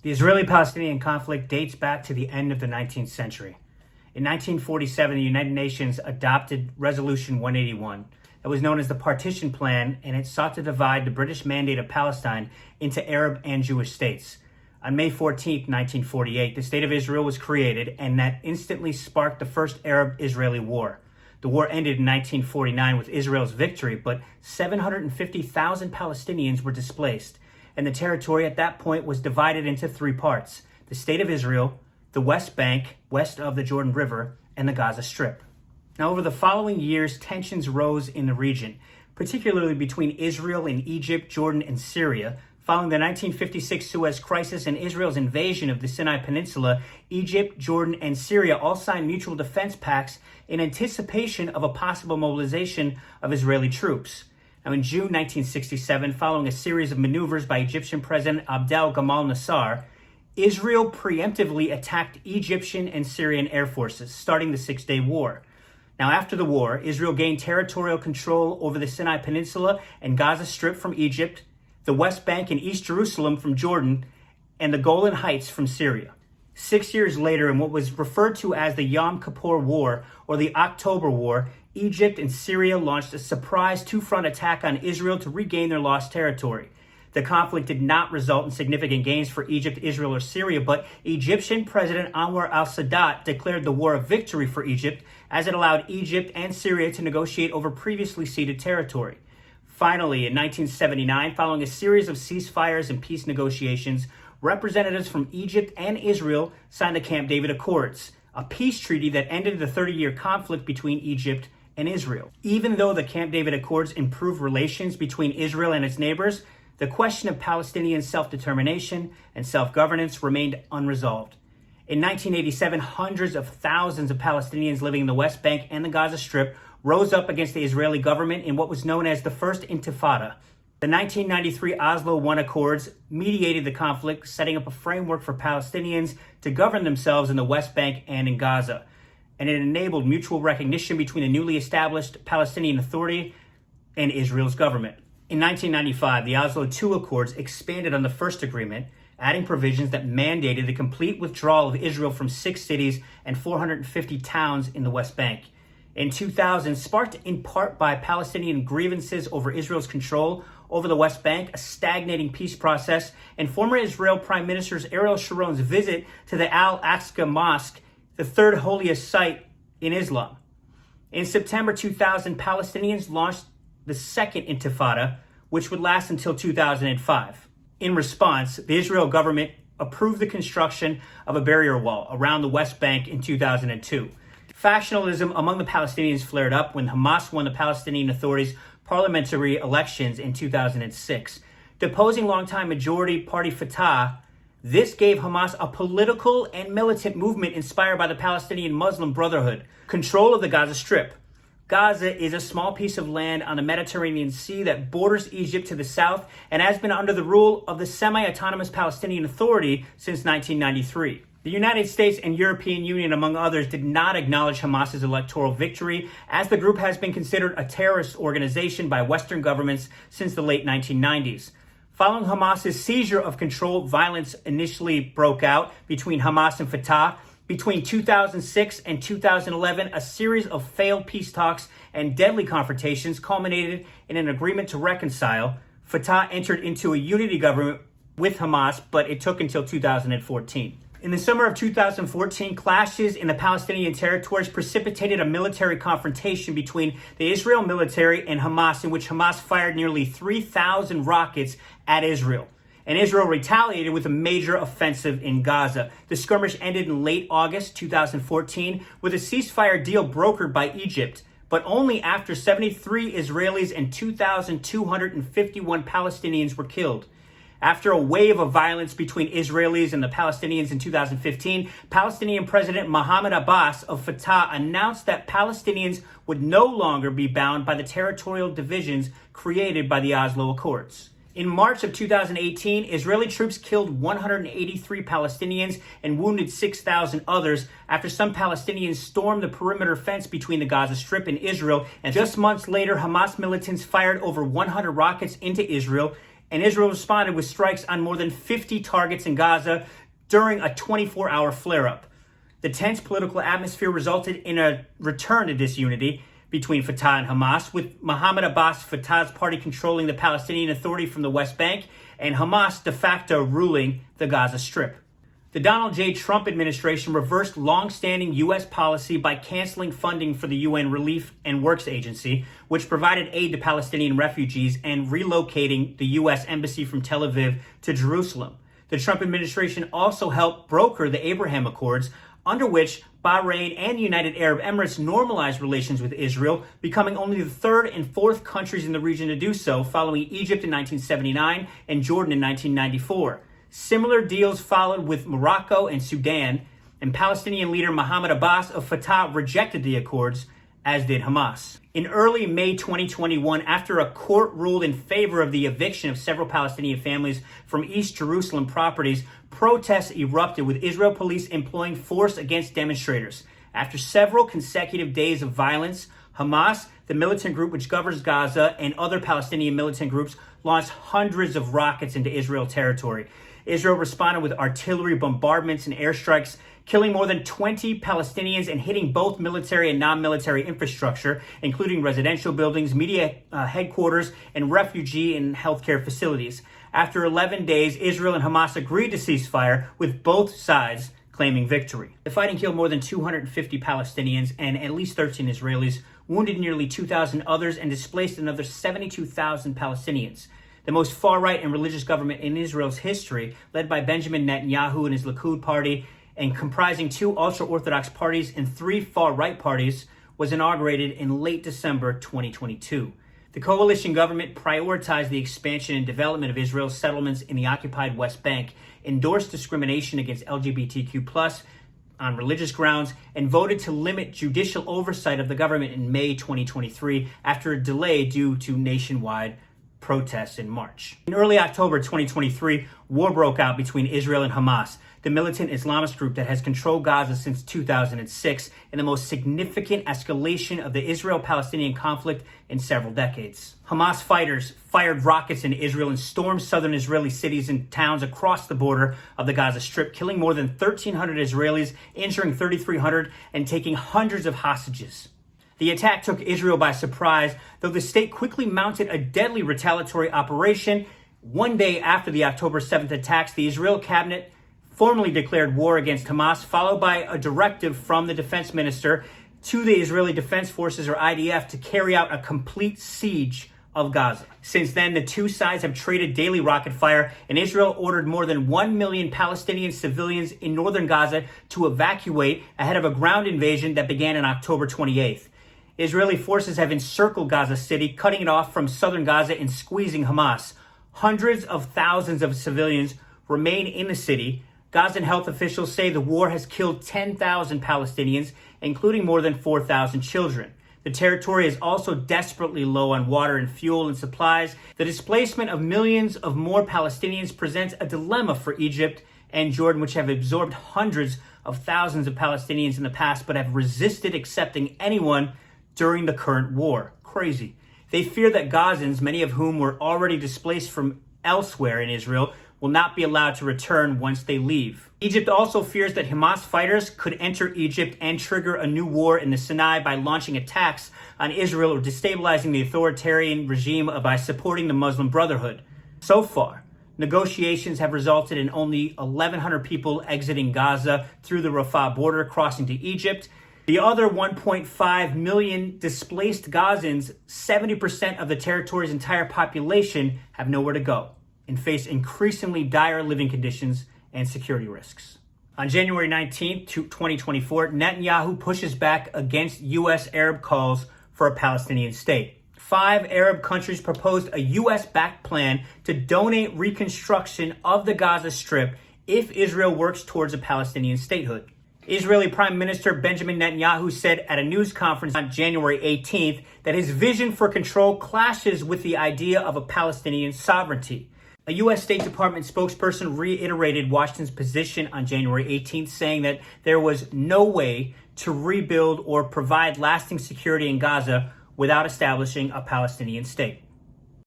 The Israeli-Palestinian conflict dates back to the end of the 19th century. In 1947, the United Nations adopted Resolution 181 that was known as the Partition Plan, and it sought to divide the British Mandate of Palestine into Arab and Jewish states. On May 14, 1948, the State of Israel was created, and that instantly sparked the first Arab-Israeli war. The war ended in 1949 with Israel's victory, but 750,000 Palestinians were displaced, and the territory at that point was divided into three parts: the State of Israel, the West Bank, west of the Jordan River, and the Gaza Strip. Now, over the following years, tensions rose in the region, particularly between Israel and Egypt, Jordan, and Syria. Following the 1956 Suez Crisis and Israel's invasion of the Sinai Peninsula, Egypt, Jordan, and Syria all signed mutual defense pacts in anticipation of a possible mobilization of Israeli troops. Now, in June 1967, following a series of maneuvers by Egyptian President Abdel Gamal Nasser, Israel preemptively attacked Egyptian and Syrian air forces, starting the Six-Day War. Now, after the war, Israel gained territorial control over the Sinai Peninsula and Gaza Strip from Egypt, the West Bank and East Jerusalem from Jordan, and the Golan Heights from Syria. 6 years later, in what was referred to as the Yom Kippur War or the October War, Egypt and Syria launched a surprise two-front attack on Israel to regain their lost territory. The conflict did not result in significant gains for Egypt, Israel, or Syria, but Egyptian President Anwar al-Sadat declared the war a victory for Egypt, as it allowed Egypt and Syria to negotiate over previously ceded territory. Finally, in 1979, following a series of ceasefires and peace negotiations, representatives from Egypt and Israel signed the Camp David Accords, a peace treaty that ended the 30-year conflict between Egypt and Israel. Even though the Camp David Accords improved relations between Israel and its neighbors, the question of Palestinian self-determination and self-governance remained unresolved. In 1987, hundreds of thousands of Palestinians living in the West Bank and the Gaza Strip rose up against the Israeli government in what was known as the First Intifada. The 1993 Oslo I Accords mediated the conflict, setting up a framework for Palestinians to govern themselves in the West Bank and in Gaza. And it enabled mutual recognition between the newly established Palestinian Authority and Israel's government. In 1995, the Oslo II Accords expanded on the first agreement, adding provisions that mandated the complete withdrawal of Israel from 6 cities and 450 towns in the West Bank. In 2000, sparked in part by Palestinian grievances over Israel's control over the West Bank, a stagnating peace process, and former Israel Prime Minister Ariel Sharon's visit to the Al-Aqsa Mosque, the third holiest site in Islam. In September 2000, Palestinians launched the Second Intifada, which would last until 2005. In response, the Israel government approved the construction of a barrier wall around the West Bank in 2002. Factionalism among the Palestinians flared up when Hamas won the Palestinian Authority's parliamentary elections in 2006. Deposing longtime majority party Fatah, this gave Hamas a political and militant movement inspired by the Palestinian Muslim Brotherhood. Control of the Gaza Strip. Gaza is a small piece of land on the Mediterranean Sea that borders Egypt to the south and has been under the rule of the semi-autonomous Palestinian Authority since 1993. The United States and European Union, among others, did not acknowledge Hamas's electoral victory, as the group has been considered a terrorist organization by Western governments since the late 1990s. Following Hamas's seizure of control, violence initially broke out between Hamas and Fatah. Between 2006 and 2011, a series of failed peace talks and deadly confrontations culminated in an agreement to reconcile. Fatah entered into a unity government with Hamas, but it took until 2014. In the summer of 2014, clashes in the Palestinian territories precipitated a military confrontation between the Israel military and Hamas, in which Hamas fired nearly 3,000 rockets at Israel. And Israel retaliated with a major offensive in Gaza. The skirmish ended in late August 2014 with a ceasefire deal brokered by Egypt, but only after 73 Israelis and 2,251 Palestinians were killed. After a wave of violence between Israelis and the Palestinians in 2015, Palestinian President Mahmoud Abbas of Fatah announced that Palestinians would no longer be bound by the territorial divisions created by the Oslo Accords. In March of 2018, Israeli troops killed 183 Palestinians and wounded 6,000 others after some Palestinians stormed the perimeter fence between the Gaza Strip and Israel. And just months later, Hamas militants fired over 100 rockets into Israel, and Israel responded with strikes on more than 50 targets in Gaza during a 24-hour flare-up. The tense political atmosphere resulted in a return to disunity between Fatah and Hamas, with Mahmoud Abbas, Fatah's party, controlling the Palestinian Authority from the West Bank, and Hamas de facto ruling the Gaza Strip. The Donald J. Trump administration reversed long-standing U.S. policy by canceling funding for the UN Relief and Works Agency, which provided aid to Palestinian refugees, and relocating the U.S. Embassy from Tel Aviv to Jerusalem. The Trump administration also helped broker the Abraham Accords, under which Bahrain and United Arab Emirates normalized relations with Israel, becoming only the third and fourth countries in the region to do so, following Egypt in 1979 and Jordan in 1994. Similar deals followed with Morocco and Sudan, and Palestinian leader Mahmoud Abbas of Fatah rejected the accords, as did Hamas. In early May 2021, after a court ruled in favor of the eviction of several Palestinian families from East Jerusalem properties, protests erupted, with Israel police employing force against demonstrators. After several consecutive days of violence, Hamas, the militant group which governs Gaza, and other Palestinian militant groups launched hundreds of rockets into Israel territory. Israel responded with artillery bombardments and airstrikes, killing more than 20 Palestinians and hitting both military and non-military infrastructure, including residential buildings, media headquarters, and refugee and healthcare facilities. After 11 days, Israel and Hamas agreed to cease fire, with both sides claiming victory. The fighting killed more than 250 Palestinians and at least 13 Israelis, wounded nearly 2,000 others, and displaced another 72,000 Palestinians. The most far-right and religious government in Israel's history, led by Benjamin Netanyahu and his Likud party, and comprising 2 ultra-Orthodox parties and 3 far-right parties, was inaugurated in late December 2022. The coalition government prioritized the expansion and development of Israel's settlements in the occupied West Bank, endorsed discrimination against LGBTQ+ on religious grounds, and voted to limit judicial oversight of the government in May 2023 after a delay due to nationwide protests in March. In early October 2023, war broke out between Israel and Hamas, the militant Islamist group that has controlled Gaza since 2006, in the most significant escalation of the Israel-Palestinian conflict in several decades. Hamas fighters fired rockets into Israel and stormed southern Israeli cities and towns across the border of the Gaza Strip, killing more than 1,300 Israelis, injuring 3,300, and taking hundreds of hostages. The attack took Israel by surprise, though the state quickly mounted a deadly retaliatory operation. One day after the October 7th attacks, the Israel cabinet formally declared war against Hamas, followed by a directive from the defense minister to the Israeli Defense Forces, or IDF, to carry out a complete siege of Gaza. Since then, the two sides have traded daily rocket fire, and Israel ordered more than 1 million Palestinian civilians in northern Gaza to evacuate ahead of a ground invasion that began on October 28th. Israeli forces have encircled Gaza City, cutting it off from southern Gaza and squeezing Hamas. Hundreds of thousands of civilians remain in the city. Gazan health officials say the war has killed 10,000 Palestinians, including more than 4,000 children. The territory is also desperately low on water and fuel and supplies. The displacement of millions of more Palestinians presents a dilemma for Egypt and Jordan, which have absorbed hundreds of thousands of Palestinians in the past, but have resisted accepting anyone during the current war. Crazy. They fear that Gazans, many of whom were already displaced from elsewhere in Israel, will not be allowed to return once they leave. Egypt also fears that Hamas fighters could enter Egypt and trigger a new war in the Sinai by launching attacks on Israel or destabilizing the authoritarian regime by supporting the Muslim Brotherhood. So far, negotiations have resulted in only 1,100 people exiting Gaza through the Rafah border, crossing to Egypt. The other 1.5 million displaced Gazans, 70% of the territory's entire population, have nowhere to go and face increasingly dire living conditions and security risks. On January 19th, 2024, Netanyahu pushes back against U.S. Arab calls for a Palestinian state. 5 Arab countries proposed a U.S.-backed plan to donate reconstruction of the Gaza Strip if Israel works towards a Palestinian statehood. Israeli Prime Minister Benjamin Netanyahu said at a news conference on January 18th that his vision for control clashes with the idea of a Palestinian sovereignty. A U.S. State Department spokesperson reiterated Washington's position on January 18th, saying that there was no way to rebuild or provide lasting security in Gaza without establishing a Palestinian state.